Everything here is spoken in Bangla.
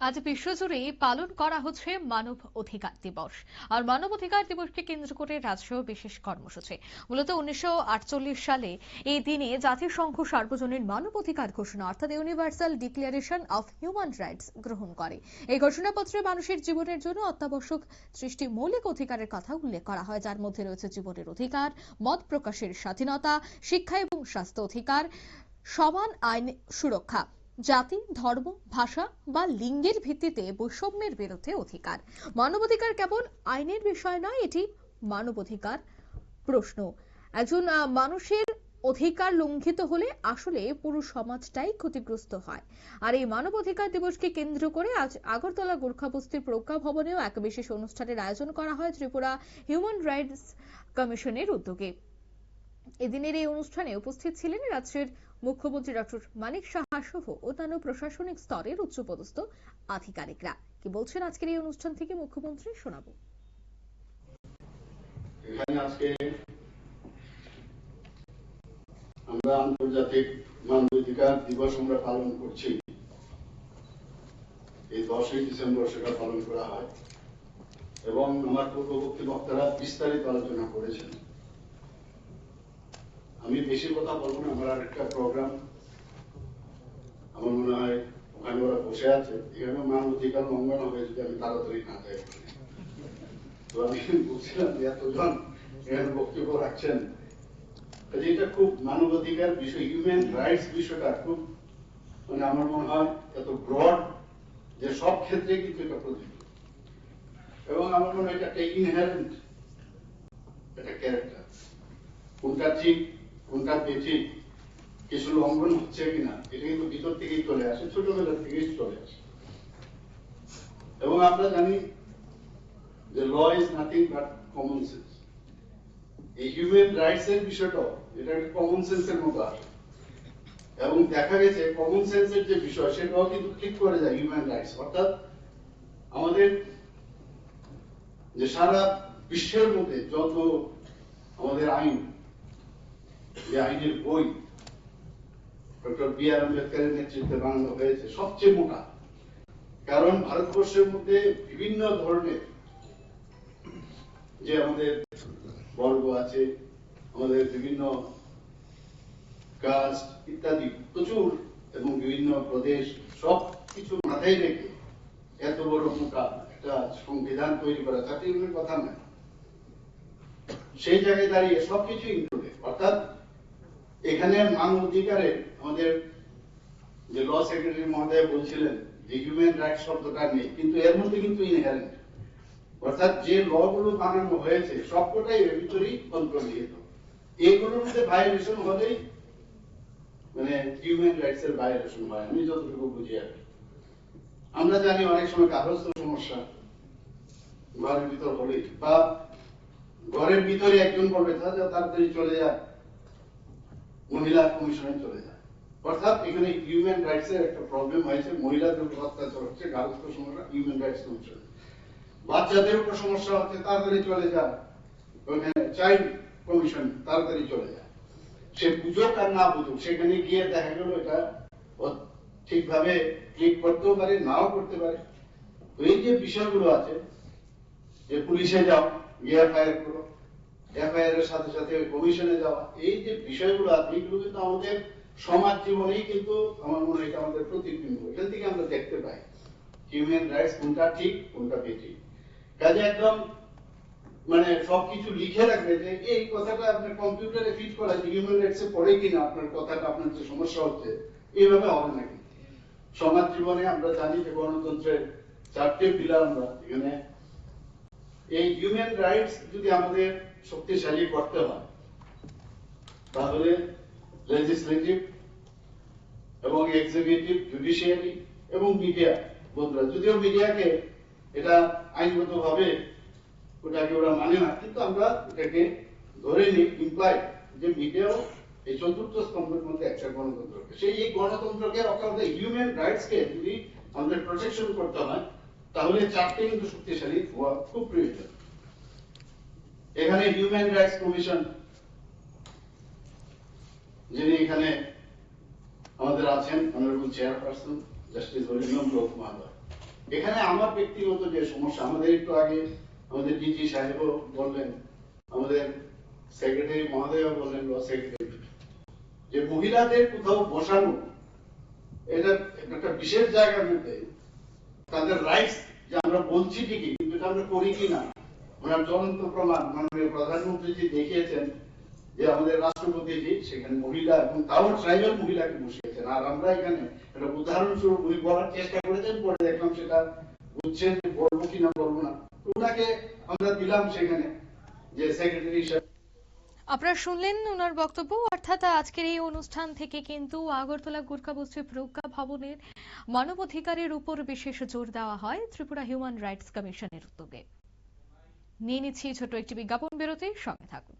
আজ বিশ্বজুড়ে পালন করা হচ্ছে মানব অধিকার দিবস। আর মানব অধিকার দিবসকে কেন্দ্র করে রাজ্যেও বিশেষ কর্মসূচি। মূলত 1948 সালে এই দিনে জাতিসংঘ সার্বজনীন মানব অধিকার ঘোষণা অর্থাৎ universal declaration of human rights গ্রহণ করে। এই ঘোষণাপত্রে মানুষের জীবনের জন্য অত্যাবশ্যক সৃষ্টি মৌলিক অধিকারের কথা উল্লেখ করা হয়, যার মধ্যে রয়েছে জীবনের অধিকার, মত প্রকাশের স্বাধীনতা, শিক্ষা এবং স্বাস্থ্য অধিকার, সমান আইন সুরক্ষা, জাতি, ধর্ম, ভাষা বা লিঙ্গের ভিত্তিতে বৈষম্যের বিরুদ্ধে অধিকার। মানবাধিকার কেবল আইনের বিষয় নয়, এটি মানবাধিকার প্রশ্ন। একজন মানুষের অধিকার লঙ্ঘিত হলে আসলে পুরো সমাজটাই ক্ষতিগ্রস্ত হয়। আর এই মানবাধিকার দিবসকে কেন্দ্র করে আজ আগরতলা গোর্খাবস্তির প্রজ্ঞা ভবনেও এক বিশেষ অনুষ্ঠানের আয়োজন করা হয় ত্রিপুরা হিউম্যান রাইটস কমিশনের উদ্যোগে। এদিনের এই অনুষ্ঠানে উপস্থিত ছিলেন রাজ্যের মুখ্যমন্ত্রী ডক্টর মানিক সাহা সহ অন্যান্য প্রশাসনিক স্তরের উচ্চপদস্থ আধিকারিকরা। কি বলছেন আজকের এই অনুষ্ঠান থেকে মুখ্যমন্ত্রী, শোনাবো। এখানে আজকে আমরা আন্তর্জাতিক মানবাধিকার দিবস আমরা পালন করছি। এই 10ই ডিসেম্বর সেটা পালন করা হয় এবং আমার পূর্ববর্তী বক্তারা বিস্তারিত আলোচনা করেছেন। আমি বেশি কথা বলবো না, আমার আরেকটা প্রোগ্রাম, আমার মনে হয় ওখানে ওরা বসে আছে, এখানে মানবাধিকার লঙ্ঘন হবে যদি আমি তাড়াতাড়ি না যাই। তো আমি বলছিলাম যে এতজন এখানে বক্তব্য রাখছেন, এটা খুব মানবাধিকার বিষয়, হিউম্যান রাইটস বিষয়টা খুব মানে আমার মনে হয় এত ব্রড যে সব ক্ষেত্রে কিন্তু এটা প্রযোজ্য এবং আমার মনে হয় এটা একটা ইনহেরেন্ট একটা ক্যারেক্টার। কোনটা ঠিক কোনটা বেঠিক, কিছু লঙ্ঘন হচ্ছে কিনা, এটা কিন্তু ভিতর থেকেই চলে আসে, ছোটবেলা থেকেই চলে আসে। এবং আমরা জানি যে law is nothing but common sense. এই হিউম্যান রাইটস এর বিষয়টা এটা একটা কমন সেন্সের মতো আসে এবং দেখা গেছে কমন সেন্সের যে বিষয় সেটাও কিন্তু ক্লিক করে যায় হিউম্যান রাইটস। অর্থাৎ আমাদের যে সারা বিশ্বের মধ্যে যত আমাদের আইন, যে আইনের বই ডক্টর বি আর আম্বেদকরের নেতৃত্বে বানানো হয়েছে সবচেয়ে মোটা, কারণ ভারতবর্ষের মধ্যে বিভিন্ন ধরনের যে আমাদের বর্গ আছে, আমাদের বিভিন্ন কাস্ট ইত্যাদি প্রচুর এবং বিভিন্ন প্রদেশ সব কিছু মাথায় রেখে এত বড় মোটা একটা সংবিধান তৈরি করা চাকরির কথা নয়। সেই জায়গায় দাঁড়িয়ে সবকিছু ইনক্লুডেড, অর্থাৎ এখানে মানব অধিকারে আমাদের যে ল সেক্রেটারি মহোদয় বলছিলেন যে হিউম্যান রাইটস শব্দটা নেই, কিন্তু এর মধ্যে কিন্তু ইনহেরেন্ট, অর্থাৎ যে ল গুলো বানানো হয়েছে সবকটাই এর ভিতরেই অন্তর্নিহিত। এইগুলোর মধ্যে ভায়োলেশন হলেই মানে হিউম্যান রাইটস এর ভায়োলেশন হয়, আমি যতটুকু বুঝি আর কি। আমরা জানি অনেক সময় গার্হস্থ্য সমস্যা ঘরের ভিতর হলেই, বা ঘরের ভিতরে একজন বলবে তাড়াতাড়ি চলে যায়, মহিলা কমিশনে চলে যায়। অর্থাৎ এখানে হিউম্যান রাইটস এর একটা প্রবলেম হয়েছে, মহিলাদের উপর অত্যাচার হচ্ছে, গার্হস্থ্য সমস্যা, হিউম্যান রাইটস কমিশন। বাচ্চাদের উপর সমস্যা হচ্ছে, তাড়াতাড়ি চলে যায় ওখানে চাইল্ড কমিশন, তাড়াতাড়ি চলে যায়। সে বুঝুক আর না বুঝুক, সেখানে গিয়ে দেখা গেল এটা ঠিকভাবে ক্লিক করতেও পারে, নাও করতে পারে। তো এই যে বিষয়গুলো আছে, যে পুলিশে যাও গিয়ে এফআইআর করো, এফআইআর এর সাথে সাথে কমিশনে যাওয়া, এই যে বিষয়গুলো আছে এগুলো কিন্তু আমাদের সমাজ জীবনেই কিন্তু আমার মনে হয় এটা আমাদের প্রতিবিম্ব, এখান থেকে আমরা দেখতে পাই হিউম্যান রাইটস কোনটা ঠিক কোনটা বেঠিক। কাজে একদম মানে সবকিছু লিখে রাখবে যে এই কথাটা আপনার কম্পিউটারে ফিট করা যে হিউম্যান রাইটস এ পড়ে কিনা আপনার কথাটা, আপনার যে সমস্যা হচ্ছে এইভাবে হবে নাকি। সমাজ জীবনে আমরা জানি যে গণতন্ত্রের 4টে পিলার, আমরা এখানে এই হিউম্যান রাইটস যদি আমাদের শক্তিশালী করতে হয় তাহলে লেজিসলেটিভ এবং এক্সিকিউটিভ, জুডিশিয়ারি এবং মিডিয়া বন্ধুরা, যদিও মিডিয়াকে এটা আইনগতভাবে ওটাকে ওরা মানে না, কিন্তু আমরা এটাকে ধরে নিই ইমপ্লাই যে মিডিয়াও এই চতুর্থ স্তম্ভের মধ্যে একটা গণতন্ত্র। সেই এই গণতন্ত্রকে অর্থাৎ হিউম্যান রাইটস কে যদি আমাদের প্রোটেকশন করতে হয় তাহলে 4টে কিন্তু শক্তিশালী হওয়া খুব প্রয়োজন। এখানে হিউম্যান রাইটস কমিশন যিনি এখানে আমাদের আছেন, অনারেবল চেয়ারপারসন জাস্টিস হরিনাম ব্লক মহোদয়, এখানে আমার ব্যক্তিগত যে সমস্যা, আমাদের একটু আগে আমাদের ডিজি সাহেবও বললেন, আমাদের সেক্রেটারি মহোদয়ও বললেন, ল সেক্রেটারি, যে মহিলাদের কোথাও বসানো এটা একটা বিশেষ জায়গার মধ্যে তাদের রাইটস, যে আমরা বলছি ঠিকই কিন্তু এটা আমরা করি কিনা, ওনার জ্বলন্ত প্রমাণ মাননীয় প্রধানমন্ত্রীজি দেখিয়েছেন যে আমাদের রাষ্ট্রপতিজি সেখানে মহিলা এবং তাও ট্রাইবাল মহিলাকে বসিয়েছেন। আর আমরা এখানে একটা উদাহরণস্বরূপ উনি বলার চেষ্টা করেছেন, পরে দেখলাম সেটা বুঝছেন বলবো কিনা বলবো না, ওনাকে আমরা দিলাম সেখানে যে সেক্রেটারি হিসেবে। আপনারা শুনলেন ওনার বক্তব্য। অর্থাৎ আজকের এই অনুষ্ঠান থেকে কিন্তু আগরতলা গোর্খা বস্তি প্রজ্ঞা ভবনের মানবাধিকারের উপর বিশেষ জোর দেওয়া হয় ত্রিপুরা হিউম্যান রাইটস কমিশনের উদ্যোগে। নিয়ে নিচ্ছি ছোট একটি বিজ্ঞাপন বিরতি, সঙ্গে থাকুন।